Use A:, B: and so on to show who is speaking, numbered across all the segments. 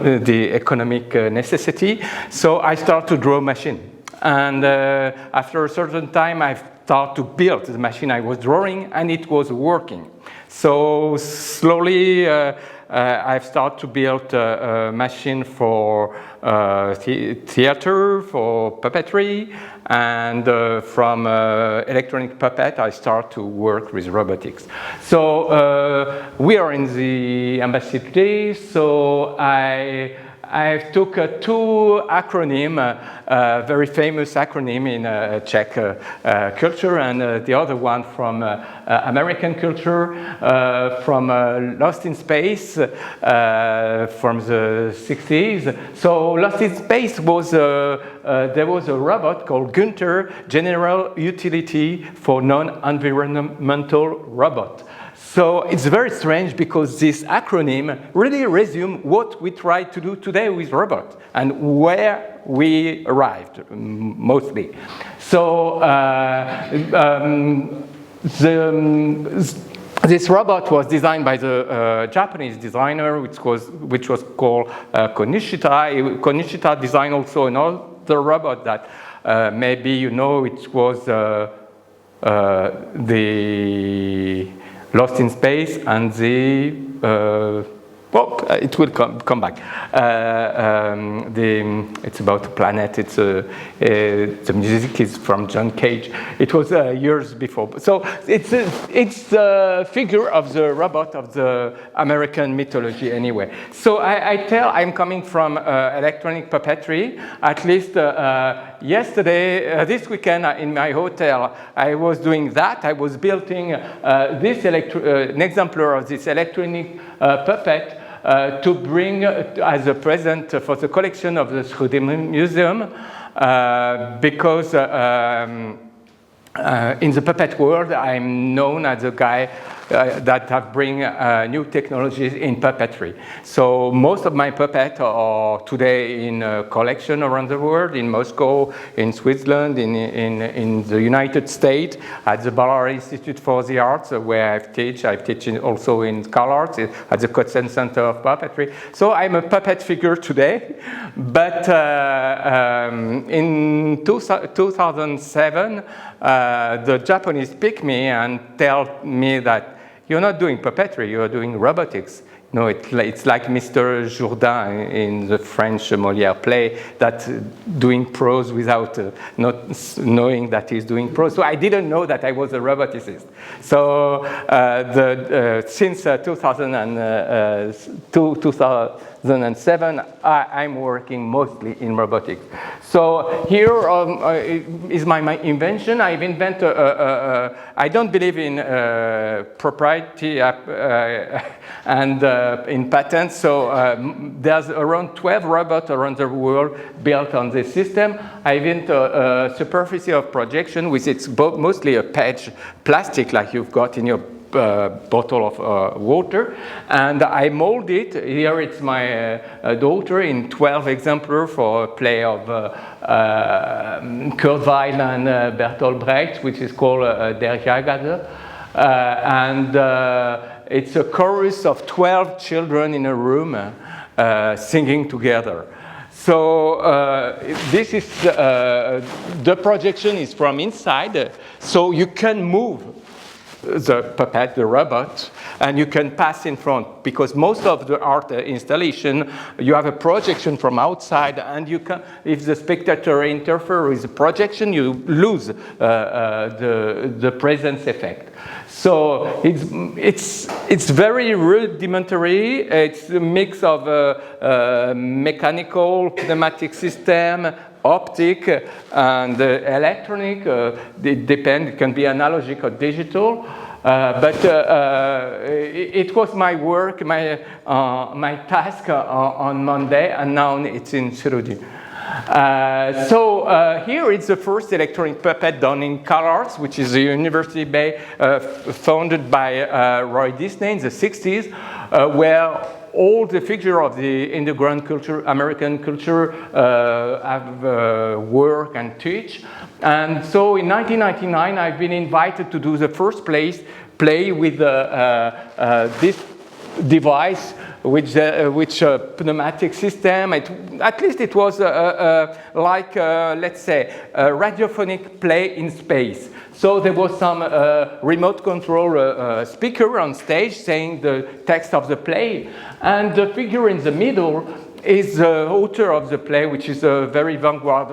A: the economic necessity. So I start to draw machine. And after a certain time, I start to build the machine I was drawing, and it was working. So slowly, I've started to build a machine for theater, for puppetry, and from electronic puppet, I start to work with robotics. So we are in the embassy today, so I took two acronyms, very famous acronym in Czech culture, and the other one from American culture, from Lost in Space from the 60s. So Lost in Space was, there was a robot called G.U.N.T.E.R, General Utility for Non-Environmental Robot. So it's very strange because this acronym really resumes what we try to do today with robots and where we arrived, mostly. So this robot was designed by the Japanese designer, which was called Konishita. Konishita designed also another robot that maybe you know, it was the Lost in Space and the well, it will come back. It's about a planet. It's the music is from John Cage. It was years before. So it's the figure of the robot of the American mythology anyway. So I'm coming from electronic puppetry. At least yesterday, this weekend in my hotel, I was doing that. I was building an exemplar of this electronic puppet to bring as a present for the collection of the R.U.R Museum, because in the puppet world, I'm known as a guy that have bring new technologies in puppetry. So most of my puppets are today in a collection around the world, in Moscow, in Switzerland, in the United States, at the Ballard Institute for the Arts, where I teach also in CalArts, at the Kotzen Center of Puppetry. So I'm a puppet figure today, but in 2007, the Japanese picked me and tell me that you're not doing puppetry, you're doing robotics. No, it's like Mr. Jourdain in the French Molière play, that doing prose without not knowing that he's doing prose. So I didn't know that I was a roboticist. So since 2007, I'm working mostly in robotics. So here is my invention. I've invented, I don't believe in propriety and in patents, so there's around 12 robots around the world built on this system. I invent a superficie of projection, which is mostly a patch plastic like you've got in your bottle of water, and I mold it. Here it's my daughter in 12 exemplars for a play of Kurt Weill and Bertolt Brecht, which is called Der Jahrgasse. And it's a chorus of 12 children in a room singing together. So this is the projection is from inside, so you can move the puppet, the robot, and you can pass in front, because most of the art installation, you have a projection from outside, and you can, if the spectator interferes with the projection, you lose the presence effect. So it's very rudimentary. It's a mix of mechanical, pneumatic system, optic, and electronic. It depends. It can be analogic or digital. But it was my work, my task on Monday, and now it's in Cerudi. So here is the first electronic puppet done in CalArts, which is a university founded by Roy Disney in the 60s, where all the figures of the underground culture, American culture, have work and teach. And so in 1999, I've been invited to do the first play with this device which pneumatic system. At least it was like, let's say, a radiophonic play in space. So there was some remote control speaker on stage saying the text of the play, and the figure in the middle is the author of the play, which is a very vanguard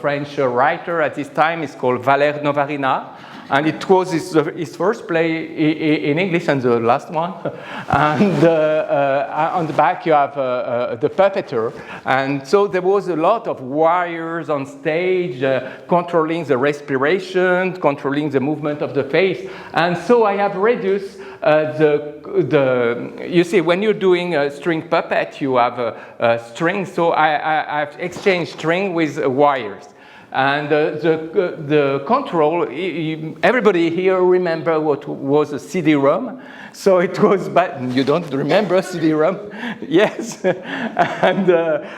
A: French writer at this time. It's called Valère Novarina. And it was his first play in English and the last one. And on the back you have the puppeteer. And so there was a lot of wires on stage controlling the respiration, controlling the movement of the face. And so I have reduced you see, when you're doing a string puppet, you have a string. So I've exchanged string with wires. And the control, everybody here remember what was a CD-ROM? So it was, but you don't remember CD-ROM? Yes. And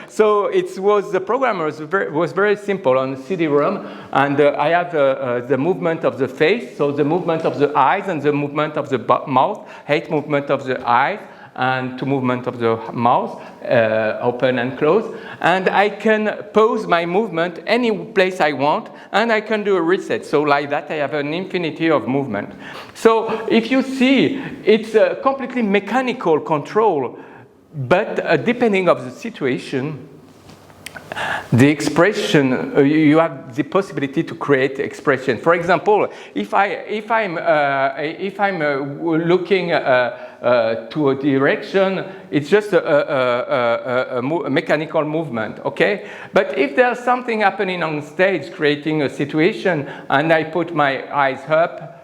A: so it was, the programmer was very simple on CD-ROM. And I have the movement of the face, so the movement of the eyes and the movement of the mouth, 8 movement of the eyes, and 2 movement of the mouth, open and close. And I can pause my movement any place I want, and I can do a reset. So like that, I have an infinity of movement. So if you see, it's a completely mechanical control, but depending on the situation, the expression, you have the possibility to create expression. For example, if I'm looking to a direction, it's just a mechanical movement, okay? But if there's something happening on stage, creating a situation, and I put my eyes up,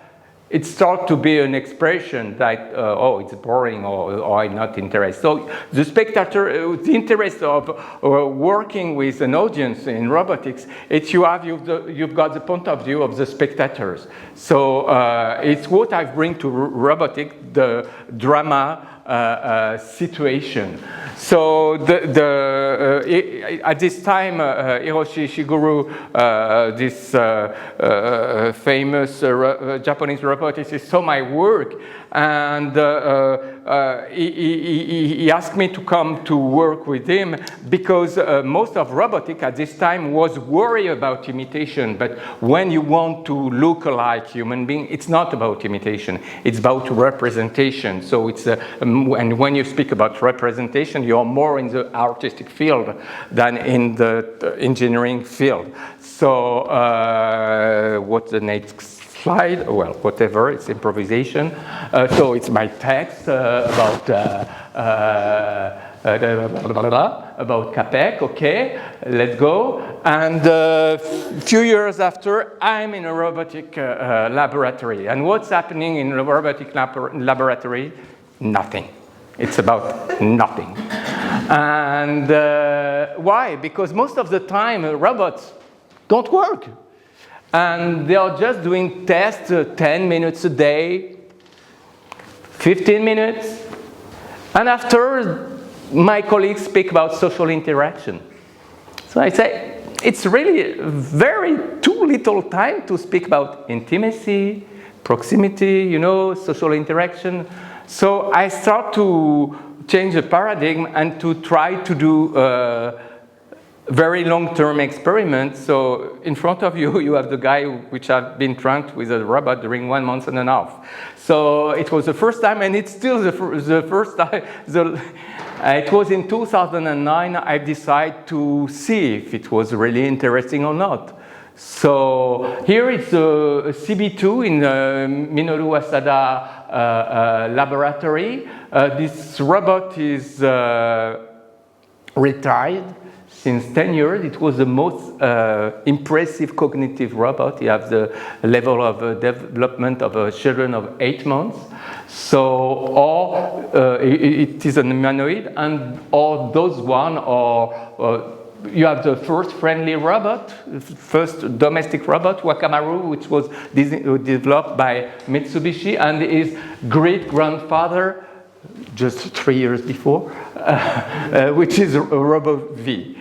A: it starts to be an expression that, oh, it's boring, or I'm not interested. So the spectator, the interest of working with an audience in robotics, you've got the point of view of the spectators. So it's what I bring to robotics, the drama situation. So at this time, Hiroshi Ishiguro, this famous Japanese roboticist, saw my work, and he asked me to come to work with him because most of robotics at this time was worried about imitation. But when you want to look like human being, it's not about imitation. It's about representation. So it's and when you speak about representation, you're more in the artistic field than in the engineering field. So what's the next slide? Well, whatever, it's improvisation. So it's my text about Čapek, okay, let's go. And a few years after, I'm in a robotic laboratory. And what's happening in a robotic laboratory? Nothing. It's about nothing. And why? Because most of the time, robots don't work. And they are just doing tests 10 minutes a day, 15 minutes. And after, my colleagues speak about social interaction. So I say, it's really too little time to speak about intimacy, proximity, you know, social interaction. So I start to change the paradigm and to try to do very long-term experiments. So in front of you, you have the guy which have been trained with a robot during 1 month and a half. So it was the first time, and it's still the first time. It was in 2009, I decided to see if it was really interesting or not. So here it's a CB2 in Minoru Asada laboratory. This robot is retired since 10 years. It was the most impressive cognitive robot. You have the level of development of children of 8 months. So it is a humanoid, and all those one are you have the first friendly robot, first domestic robot, Wakamaru, which was developed by Mitsubishi, and his great-grandfather, just 3 years before, which is Robo-V.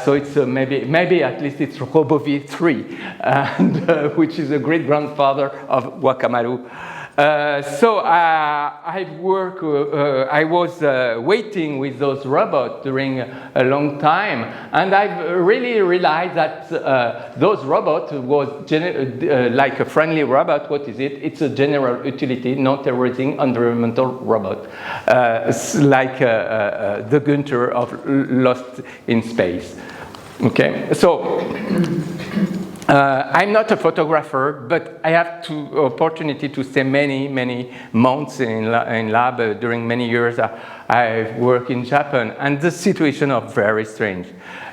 A: So it's maybe at least it's Robo-V3, and which is a great-grandfather of Wakamaru. I was waiting with those robots during a long time, and I really realized that those robots was like a friendly robot. What is it? It's a general utility, non-theorizing environmental robot, like the G.U.N.T.E.R of Lost in Space. Okay, so. I'm not a photographer, but I have the opportunity to stay many months in lab during many years. I work in Japan, and the situation is very strange.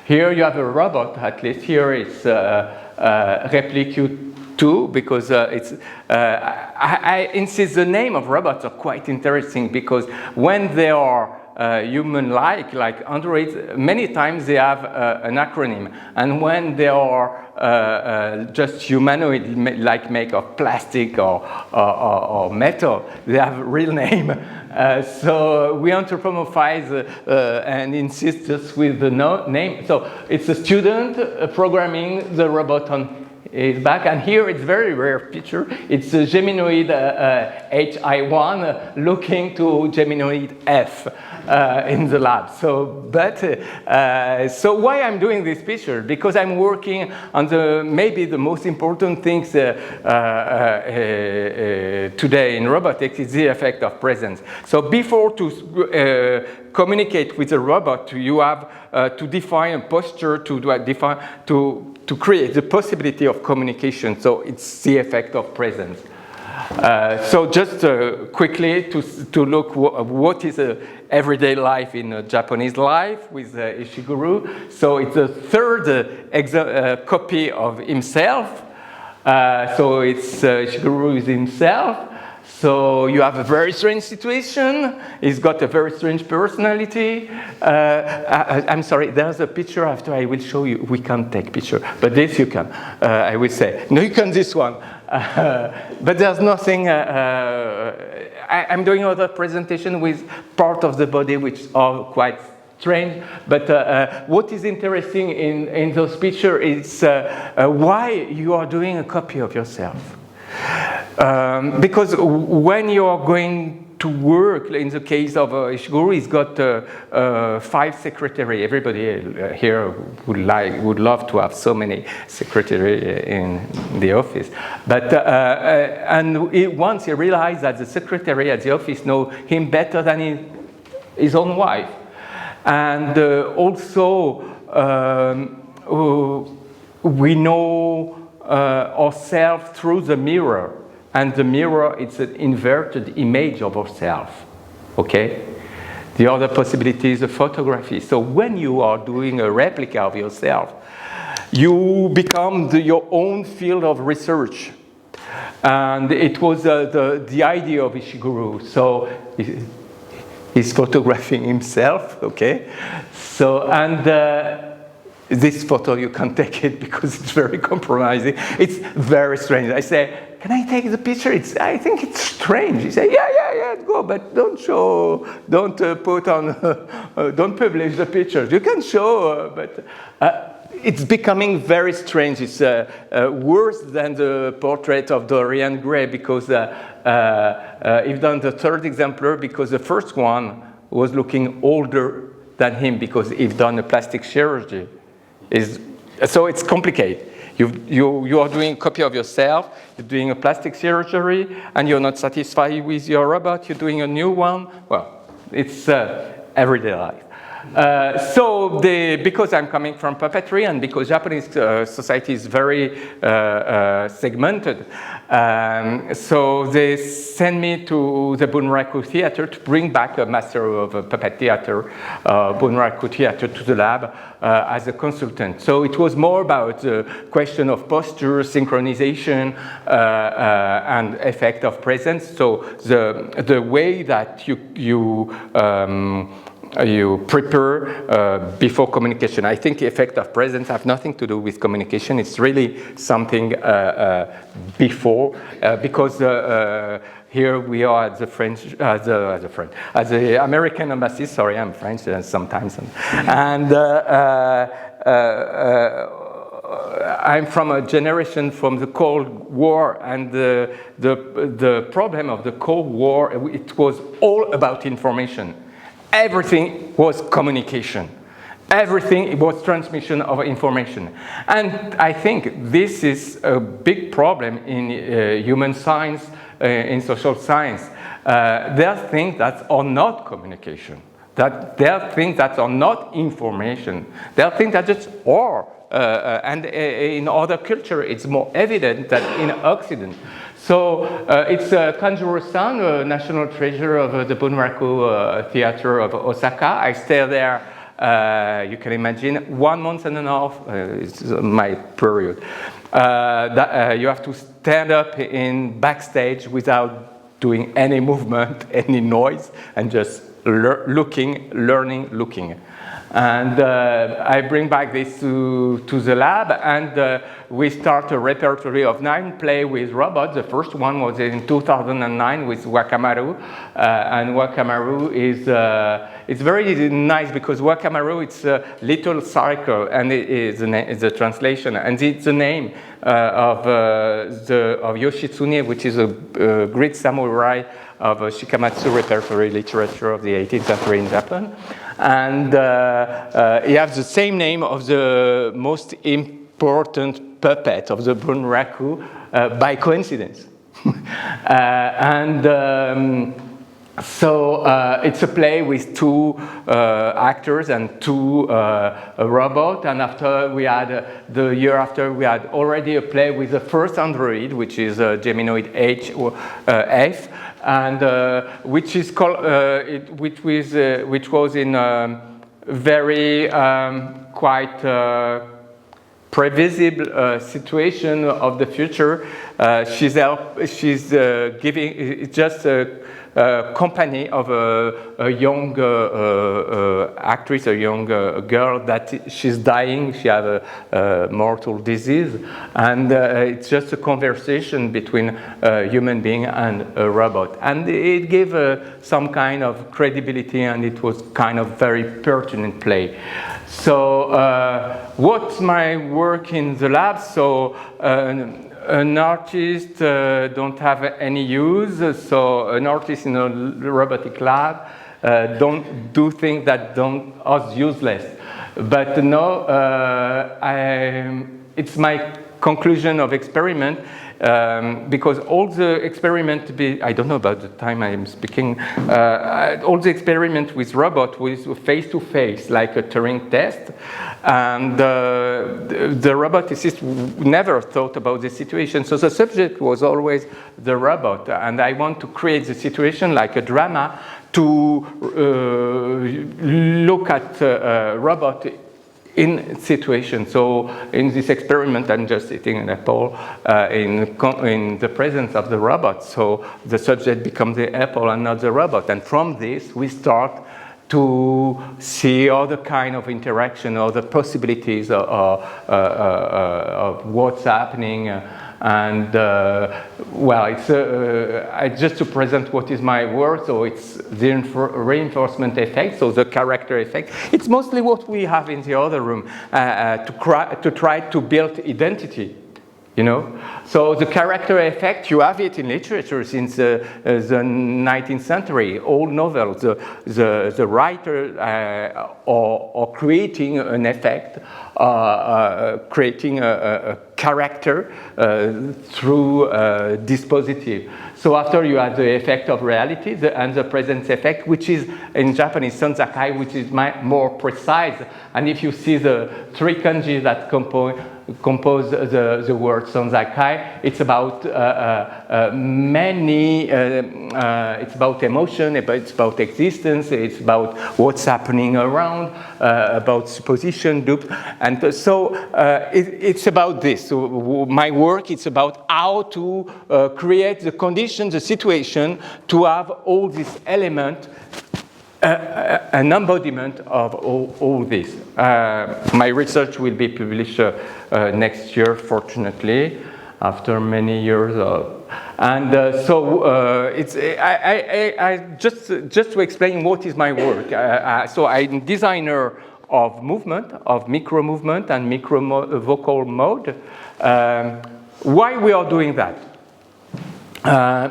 A: Here you have a robot, at least here it's Replicute2, because I insist the name of robots are quite interesting, because when they are human-like, like androids, many times they have an acronym. And when they are just humanoid, like made of plastic or metal, they have a real name. So we anthropomorphize and insist just with the name. So it's a student programming the robot on his back, and here it's very rare picture. It's a Geminoid HI1 looking to Geminoid F in the lab. So why I'm doing this picture? Because I'm working on maybe the most important things today in robotics is the effect of presence. So before to communicate with a robot, you have to define a posture, to create the possibility of communication. So it's the effect of presence. So just quickly to look what is everyday life in a Japanese life with Ishiguro. So it's a third copy of himself. So it's Ishiguro is himself. So you have a very strange situation. He's got a very strange personality. I'm sorry, there's a picture after I will show you. We can't take picture, but this you can, I will say. No, you can this one. But there's nothing, I'm doing other presentation with part of the body which are quite strange. But what is interesting in those pictures is why you are doing a copy of yourself. Because when you are going to work, in the case of Ishiguro, he's got 5 secretaries. Everybody here would love to have so many secretaries in the office. But once he realized that the secretary at the office know him better than his own wife, and also we know ourselves through the mirror. And the mirror, it's an inverted image of ourselves, okay? The other possibility is a photography. So when you are doing a replica of yourself, you become your own field of research. And it was the idea of Ishiguro. So he's photographing himself, okay? So, and this photo, you can't take it because it's very compromising. It's very strange. I say, can I take the picture? I think it's strange. He said, yeah, go, but don't show, don't put on, don't publish the pictures. You can show, but it's becoming very strange. It's worse than the portrait of Dorian Gray, because he's done the third exemplar because the first one was looking older than him because he's done a plastic chirurgy. So it's complicated. You are doing a copy of yourself, you're doing a plastic surgery, and you're not satisfied with your robot, you're doing a new one. Well, it's everyday life. Because I'm coming from puppetry and because Japanese society is very segmented, so they send me to the Bunraku Theater to bring back a master of puppet theater, Bunraku Theater, to the lab as a consultant. So it was more about the question of posture, synchronization, and effect of presence. So the way that you prepare before communication. I think the effect of presence have nothing to do with communication. It's really something before, because here we are at the French, at the American embassy. Sorry, I'm French sometimes, I'm from a generation from the Cold War, and the problem of the Cold War, it was all about information. Everything was communication. Everything was transmission of information. And I think this is a big problem in human science, in social science. There are things that are not communication. There are things that are not information. There are things that just are. And in other culture, it's more evident than in Occident. So it's Kanjuro-san, a national treasure of the Bunraku Theater of Osaka. I stay there, you can imagine, 1 month and a half is my period. You have to stand up in backstage without doing any movement, any noise, and just looking, learning, looking. And I bring back this to the lab, and we start a repertory of 9 plays with robots. The first one was in 2009 with Wakamaru, and Wakamaru is it's very nice because Wakamaru, it's a little cycle, and it is a translation, and it's the name of Yoshitsune, which is a great samurai of Shikamatsu repertory literature of the 18th century in Japan. And he has the same name of the most important puppet of the Bunraku by coincidence. So it's a play with 2 actors and 2 robots, and after we had, the year after, we had already a play with the first android, which is Geminoid H or F, and which is called, which was in very quite previsible situation of the future. She's giving, it's just a company of a young actress, a young girl that she's dying. She has a mortal disease, and it's just a conversation between a human being and a robot. And it gave some kind of credibility, and it was kind of very pertinent play. So what's my work in the lab? So an artist don't have any use, so an artist in a robotic lab don't do things that are useless. But no, it's my conclusion of experiment, because all the experiment, I don't know about the time I am speaking, all the experiment with robot was face-to-face, like a Turing test, and the roboticist never thought about the situation, so the subject was always the robot, and I want to create the situation like a drama to look at robot in situation. So in this experiment, I'm just eating an apple in the presence of the robot. So the subject becomes the apple and not the robot. And from this, we start to see other kind of interaction, other possibilities of what's happening. And well, it's just to present what is my work. So it's the reinforcement effect, so the character effect. It's mostly what we have in the other room to try to build identity. You know, so the character effect, you have it in literature since the 19th century. All novels, the writer are creating an effect, creating a character through dispositive. So after you have the effect of reality and the presence effect, which is in Japanese sanzakai, which is more precise. And if you see the 3 kanji that compose the word sanzakai, it's about it's about emotion, it's about existence, it's about what's happening around, about supposition, dupes, and so it's about this. So my work, it's about how to create the conditions, the situation, to have all these elements, an embodiment of all this. My research will be published next year, fortunately, after many years of. And so it's I just to explain what is my work. So I'm designer of movement, of micro movement and micro vocal mode. Why we are doing that?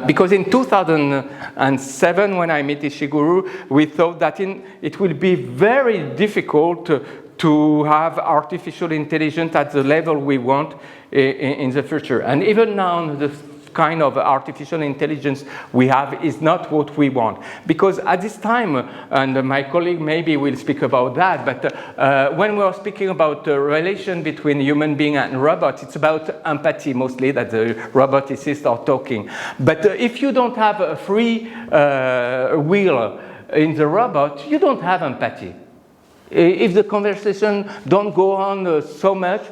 A: Because in 2007, when I met Ishiguro, we thought that it will be very difficult to have artificial intelligence at the level we want in the future. And even now, the kind of artificial intelligence we have is not what we want. Because at this time, and my colleague maybe will speak about that, but when we are speaking about the relation between human being and robot, it's about empathy mostly that the roboticists are talking. But if you don't have a free will in the robot, you don't have empathy. If the conversation don't go on so much,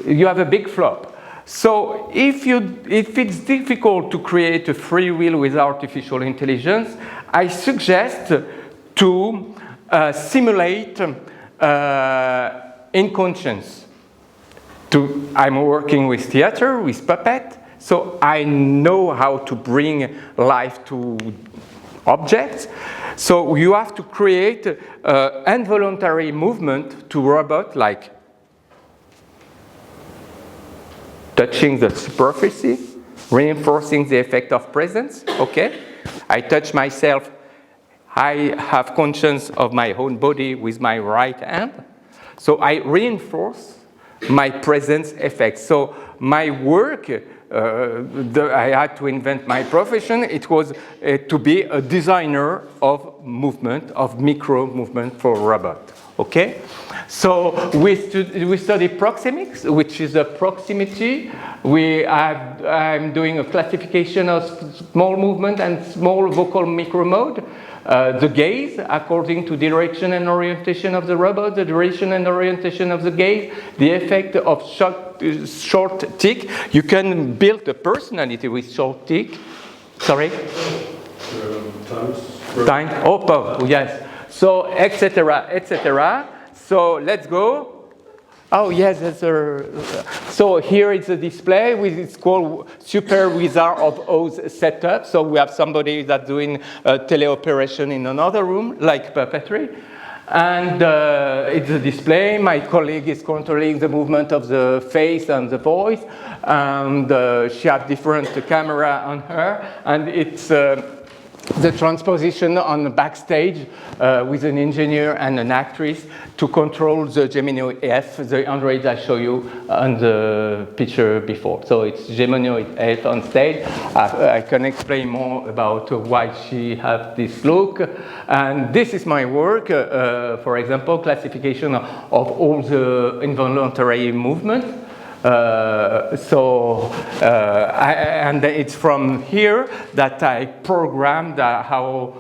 A: you have a big flop. So if it's difficult to create a free will with artificial intelligence, I suggest to simulate inconscience. I'm working with theater, with puppet, so I know how to bring life to objects. So you have to create involuntary movement to robot, like touching the superficie, reinforcing the effect of presence. Okay, I touch myself. I have conscience of my own body with my right hand. So I reinforce my presence effect. So my work, I had to invent my profession. It was to be a designer of movement, of micro movement for robot. Okay, so we study proxemics, which is a proximity. I'm doing a classification of small movement and small vocal micro mode. The gaze, according to direction and orientation of the robot, the direction and orientation of the gaze, the effect of short tick. You can build a personality with short tick. Sorry? Time. Oh, yes. So, etc., etc. So, let's go. Oh, yes, that's so here is a display it's called Super Wizard of Oz setup. So we have somebody that's doing teleoperation in another room, like puppetry. And it's a display. My colleague is controlling the movement of the face and the voice. And she has different camera on her. And it's the transposition on the backstage with an engineer and an actress to control the Gemini F, the Android I show you on the picture before. So it's Gemini F on stage. I can explain more about why she has this look. And this is my work, for example, classification of all the involuntary movement. And it's from here that I programmed how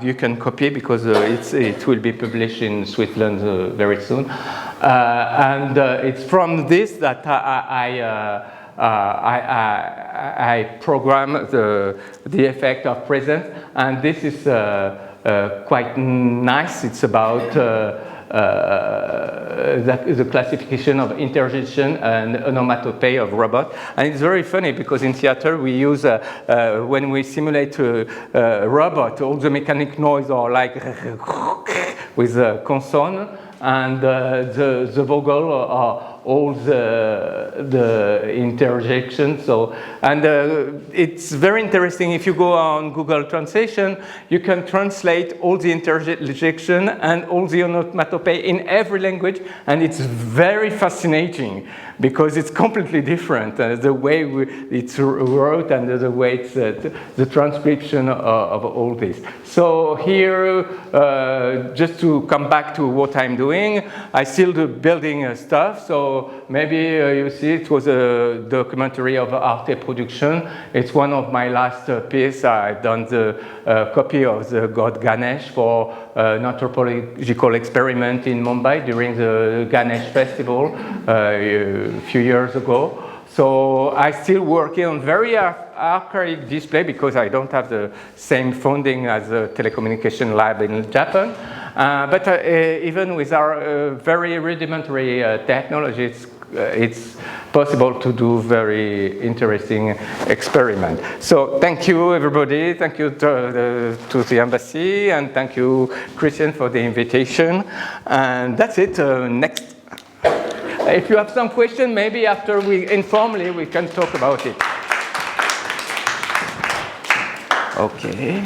A: you can copy, because it will be published in Switzerland very soon. And it's from this that I program the effect of presence, and this is quite nice. It's about the classification of interjection and onomatopoeia of robot. And it's very funny because in theater we use, when we simulate a robot, all the mechanic noise are like with a consonant, and the vowel are all the interjections. So, and it's very interesting. If you go on Google Translation, you can translate all the interjection and all the onomatopoeia in every language, and it's very fascinating because it's completely different. The way it's wrote and the way it's the transcription of all this. So here, just to come back to what I'm doing, I still do building stuff. So maybe you see it was a documentary of Arte production. It's one of my last pieces. I've done the copy of the god Ganesh for an anthropological experiment in Mumbai during the Ganesh festival a few years ago. So I still working on very archaic display because I don't have the same funding as a telecommunication lab in Japan. But even with our very rudimentary technology, it's possible to do very interesting experiment. So thank you, everybody. Thank you to the embassy, and thank you, Christian, for the invitation. And that's it. Next. If you have some question, maybe after informally we can talk about it. Okay.